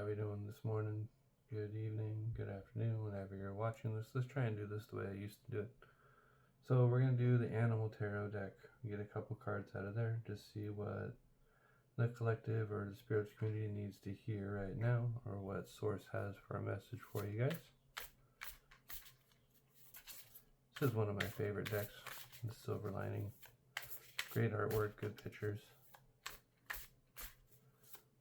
we doing this morning? Good evening, good afternoon, whenever you're watching this. Let's try and do this the way I used to do it. So we're going to do the Animal Tarot deck. Get a couple cards out of there to see what the collective or the spiritual community needs to hear right now, or what source has for a message for you guys. This is one of my favorite decks, the Silver Lining. Great artwork, good pictures.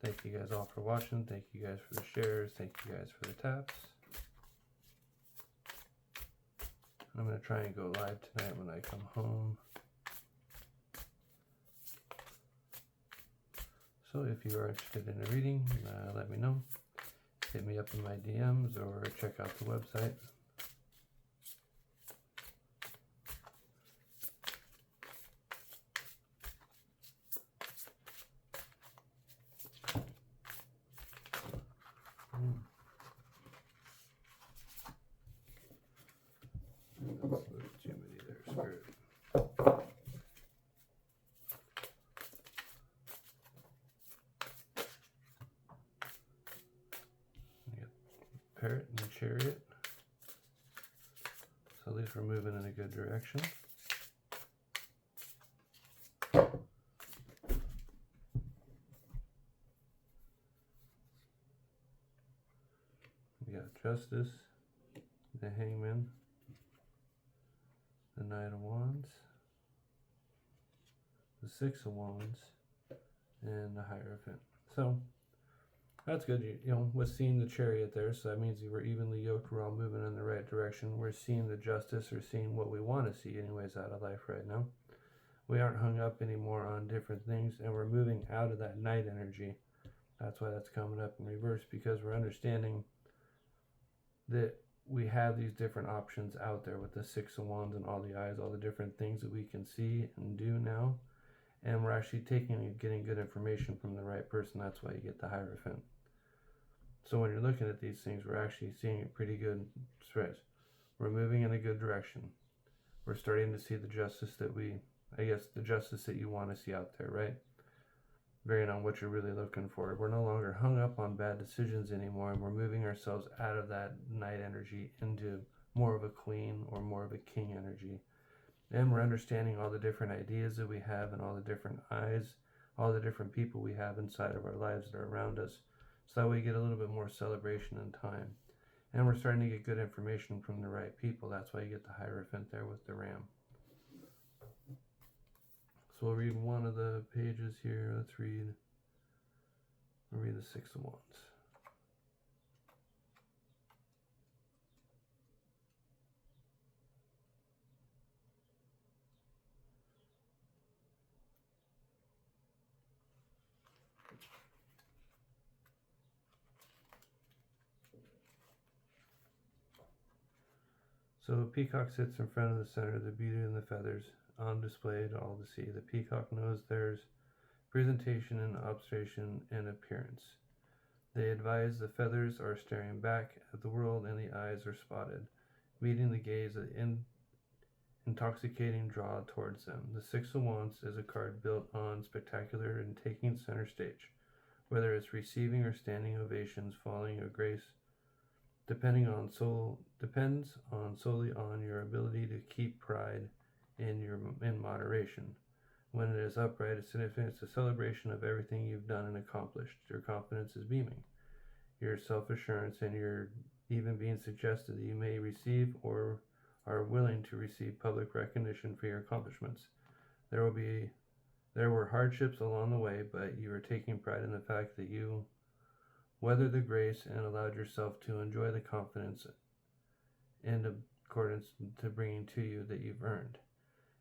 Thank you guys all for watching. Thank you guys for the shares. Thank you guys for the taps. I'm going to try and go live tonight when I come home. So if you are interested in a reading, let me know. Hit me up in my DMs or check out the website. That's a little too many there, Spirit. You got Parrot and the Chariot. So at least we're moving in a good direction. We got Justice, the Hangman, the Knight of Wands, the Six of Wands, and the Hierophant. So that's good. You know, with seeing the Chariot there, so that means we're evenly yoked. We're all moving in the right direction. We're seeing the justice, or seeing what we want to see anyways out of life right now. We aren't hung up anymore on different things, and we're moving out of that night energy. That's why that's coming up in reverse, because we're understanding that we have these different options out there with the Six of Wands and all the eyes, all the different things that we can see and do now. And we're actually taking and getting good information from the right person. That's why you get the Hierophant. So when you're looking at these things, we're actually seeing it pretty good spreads. We're moving in a good direction. We're starting to see the justice that the justice that you want to see out there, right? Varying on what you're really looking for. We're no longer hung up on bad decisions anymore, and we're moving ourselves out of that night energy into more of a queen or more of a king energy. And we're understanding all the different ideas that we have, and all the different eyes, all the different people we have inside of our lives that are around us. So that way we get a little bit more celebration and time. And we're starting to get good information from the right people. That's why you get the Hierophant there with the ram. So we'll read one of the pages here. We'll read the Six of Wands. So a peacock sits in front of the center, the beauty and the feathers on display to all to see. The peacock knows there's presentation and observation and appearance. They advise the feathers are staring back at the world, and the eyes are spotted, meeting the gaze of intoxicating draw towards them. The Six of Wands is a card built on spectacular and taking center stage, whether it's receiving or standing ovations, following a grace, depends solely on your ability to keep pride in moderation. When it is upright, it's significant. It's a celebration of everything you've done and accomplished. Your confidence is beaming. Your self-assurance, and you're even being suggested that you may receive or are willing to receive public recognition for your accomplishments. There were hardships along the way, but you are taking pride in the fact that you weathered the grace and allowed yourself to enjoy the confidence in accordance to bringing to you that you've earned.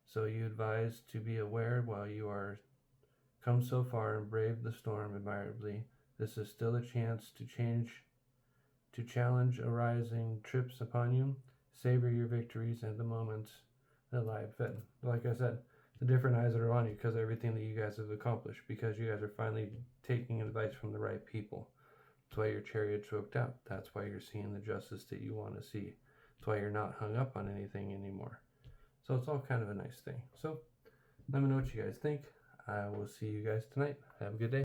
So you advise to be aware while you are come so far and brave the storm admirably. This is still a chance to challenge arising trips upon you. Savor your victories and the moments that lie ahead. Like I said, the different eyes that are on you, because everything that you guys have accomplished, because you guys are finally taking advice from the right people. That's why your chariot's worked out. That's why you're seeing the justice that you want to see. That's why you're not hung up on anything anymore. So it's all kind of a nice thing. So let me know what you guys think. I will see you guys tonight. Have a good day.